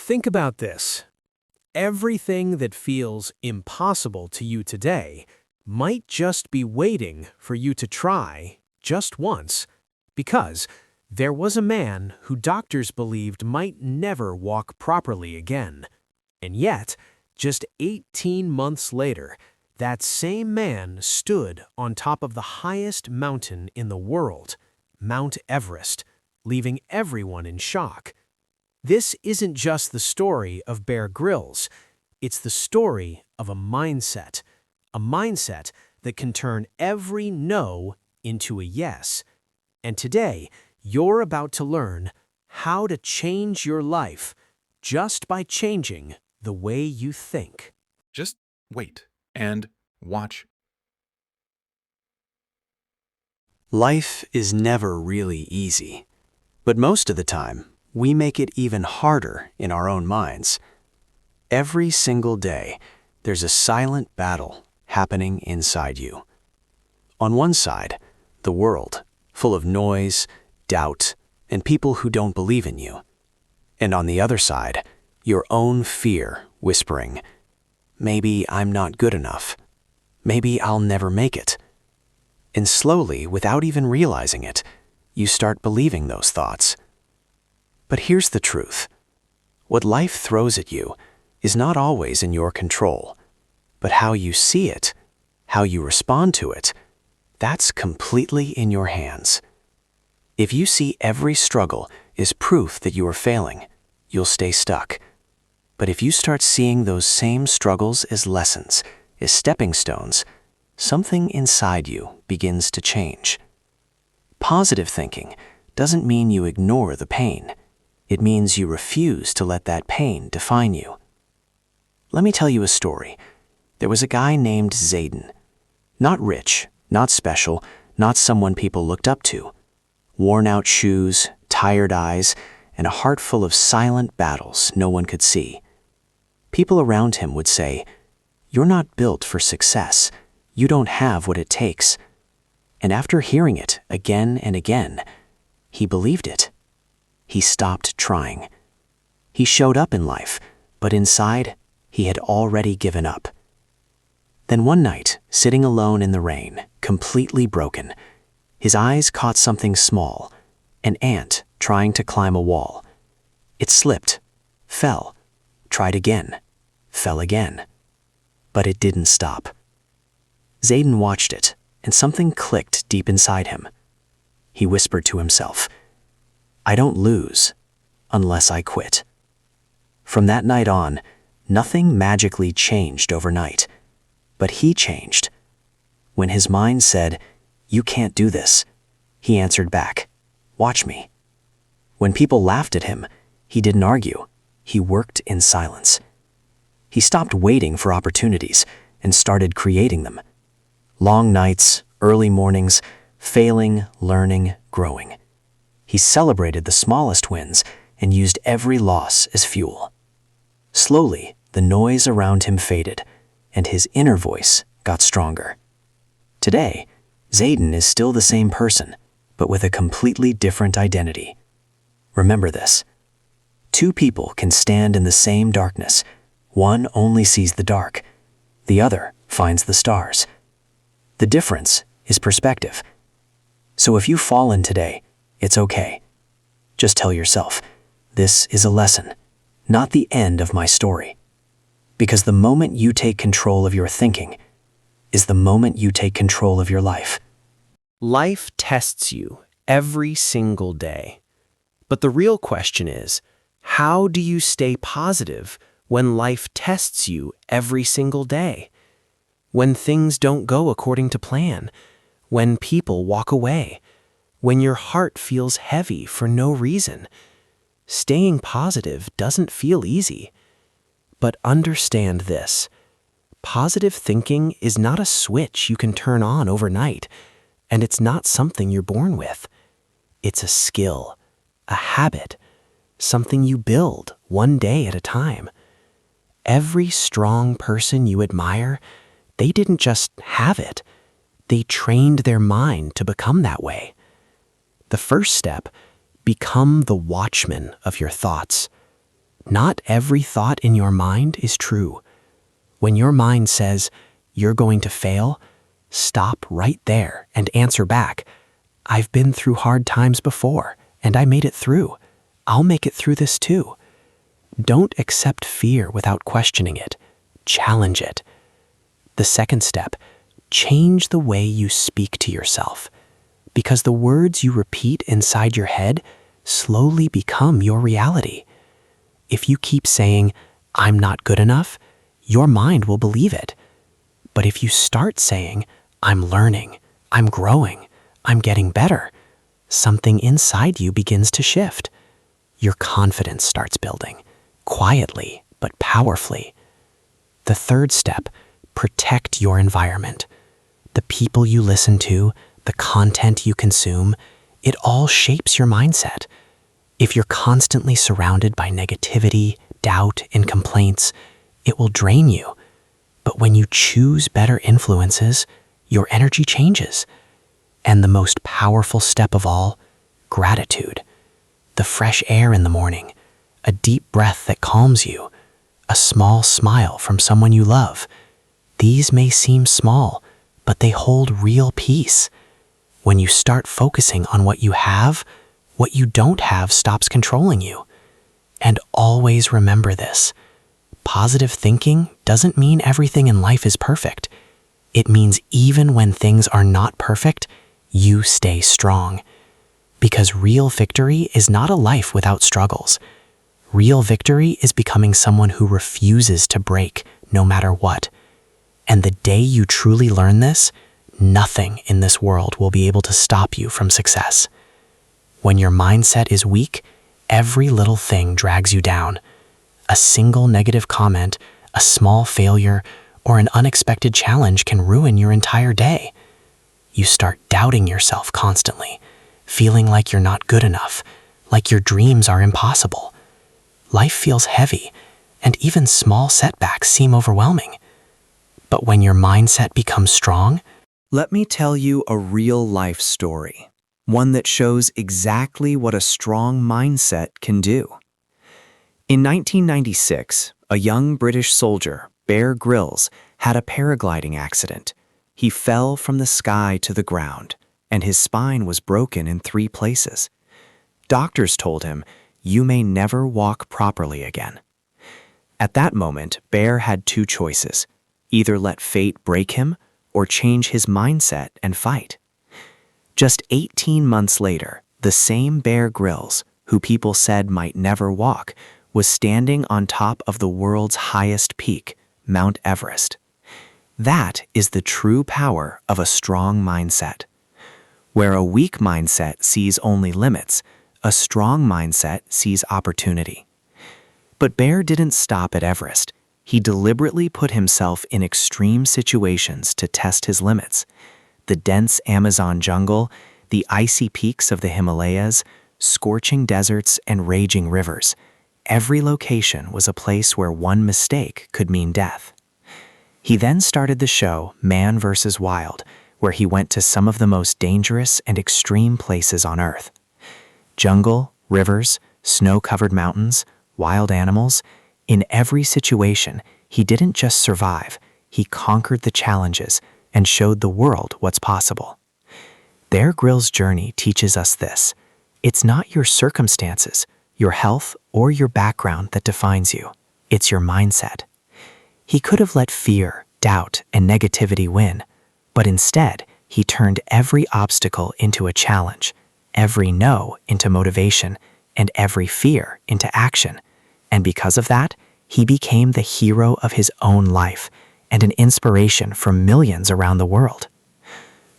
Think about this. Everything that feels impossible to you today might just be waiting for you to try just once, because there was a man who doctors believed might never walk properly again. And yet, just 18 months later, that same man stood on top of the highest mountain in the world, Mount Everest, leaving everyone in shock. This isn't just the story of Bear Grylls, it's the story of a mindset that can turn every no into a yes. And today, you're about to learn how to change your life just by changing the way you think. Just wait and watch. Life is never really easy, but most of the time, we make it even harder in our own minds. Every single day, there's a silent battle happening inside you. On one side, the world, full of noise, doubt, and people who don't believe in you. And on the other side, your own fear whispering, maybe I'm not good enough. Maybe I'll never make it. And slowly, without even realizing it, you start believing those thoughts. But here's the truth. What life throws at you is not always in your control, but how you see it, how you respond to it, that's completely in your hands. If you see every struggle is proof that you are failing, you'll stay stuck. But if you start seeing those same struggles as lessons, as stepping stones, something inside you begins to change. Positive thinking doesn't mean you ignore the pain. It means you refuse to let that pain define you. Let me tell you a story. There was a guy named Zayden. Not rich, not special, not someone people looked up to. Worn out shoes, tired eyes, and a heart full of silent battles no one could see. People around him would say, "You're not built for success. You don't have what it takes." And after hearing it again and again, he believed it. He stopped trying. He showed up in life, but inside, he had already given up. Then one night, sitting alone in the rain, completely broken, his eyes caught something small, an ant trying to climb a wall. It slipped, fell, tried again, fell again. But it didn't stop. Zayden watched it, and something clicked deep inside him. He whispered to himself, "I don't lose unless I quit." From that night on, nothing magically changed overnight, but he changed. When his mind said, "You can't do this," he answered back, "Watch me." When people laughed at him, he didn't argue. He worked in silence. He stopped waiting for opportunities and started creating them. Long nights, early mornings, failing, learning, growing. He celebrated the smallest wins and used every loss as fuel. Slowly, the noise around him faded, and his inner voice got stronger. Today, Zayden is still the same person, but with a completely different identity. Remember this. Two people can stand in the same darkness. One only sees the dark. The other finds the stars. The difference is perspective. So if you've fallen today, it's okay. Just tell yourself, this is a lesson, not the end of my story. Because the moment you take control of your thinking is the moment you take control of your life. Life tests you every single day. But the real question is, how do you stay positive when life tests you every single day? When things don't go according to plan, when people walk away, when your heart feels heavy for no reason. Staying positive doesn't feel easy. But understand this. Positive thinking is not a switch you can turn on overnight, and it's not something you're born with. It's a skill, a habit, something you build one day at a time. Every strong person you admire, they didn't just have it. They trained their mind to become that way. The first step, become the watchman of your thoughts. Not every thought in your mind is true. When your mind says, "You're going to fail," stop right there and answer back, "I've been through hard times before, and I made it through. I'll make it through this too." Don't accept fear without questioning it. Challenge it. The second step, change the way you speak to yourself, because the words you repeat inside your head slowly become your reality. If you keep saying, "I'm not good enough," your mind will believe it. But if you start saying, "I'm learning, I'm growing, I'm getting better," something inside you begins to shift. Your confidence starts building, quietly but powerfully. The third step, protect your environment. The people you listen to, the content you consume, it all shapes your mindset. If you're constantly surrounded by negativity, doubt, and complaints, it will drain you. But when you choose better influences, your energy changes. And the most powerful step of all, gratitude. The fresh air in the morning, a deep breath that calms you, a small smile from someone you love. These may seem small, but they hold real peace. When you start focusing on what you have, what you don't have stops controlling you. And always remember this. Positive thinking doesn't mean everything in life is perfect. It means even when things are not perfect, you stay strong. Because real victory is not a life without struggles. Real victory is becoming someone who refuses to break no matter what. And the day you truly learn this, nothing in this world will be able to stop you from success. When your mindset is weak, every little thing drags you down. A single negative comment, a small failure, or an unexpected challenge can ruin your entire day. You start doubting yourself constantly, feeling like you're not good enough, like your dreams are impossible. Life feels heavy, and even small setbacks seem overwhelming. But when your mindset becomes strong, Let me tell you a real-life story, one that shows exactly what a strong mindset can do. In 1996, a young British soldier, Bear Grylls, had a paragliding accident. He fell from the sky to the ground, and his spine was broken in 3 places. Doctors told him, "You may never walk properly again." At that moment, Bear had 2 choices: either let fate break him or change his mindset and fight. Just 18 months later, the same Bear Grylls, who people said might never walk, was standing on top of the world's highest peak, Mount Everest. That is the true power of a strong mindset. Where a weak mindset sees only limits, a strong mindset sees opportunity. But Bear didn't stop at Everest. He deliberately put himself in extreme situations to test his limits. The dense Amazon jungle, the icy peaks of the Himalayas, scorching deserts, and raging rivers. Every location was a place where one mistake could mean death. He then started the show Man vs. Wild, where he went to some of the most dangerous and extreme places on Earth. Jungle, rivers, snow-covered mountains, wild animals. In every situation, he didn't just survive, he conquered the challenges and showed the world what's possible. Bear Grylls' journey teaches us this: it's not your circumstances, your health, or your background that defines you. It's your mindset. He could have let fear, doubt, and negativity win, but instead, he turned every obstacle into a challenge, every no into motivation, and every fear into action. And because of that, he became the hero of his own life and an inspiration for millions around the world.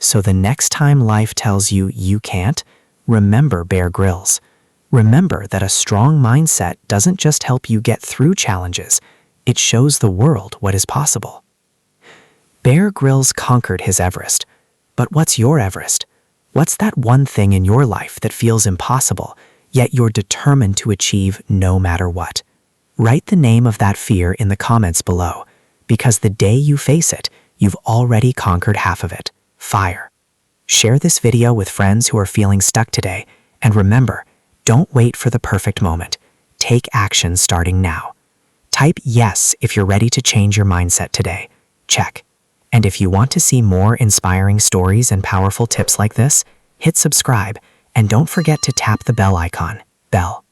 So the next time life tells you you can't, remember Bear Grylls. Remember that a strong mindset doesn't just help you get through challenges, it shows the world what is possible. Bear Grylls conquered his Everest. But what's your Everest? What's that one thing in your life that feels impossible, yet you're determined to achieve no matter what? Write the name of that fear in the comments below, because the day you face it, you've already conquered half of it. Fire. Share this video with friends who are feeling stuck today, and remember, don't wait for the perfect moment. Take action starting now. Type yes if you're ready to change your mindset today. Check. And if you want to see more inspiring stories and powerful tips like this, hit subscribe and don't forget to tap the bell icon. Bell.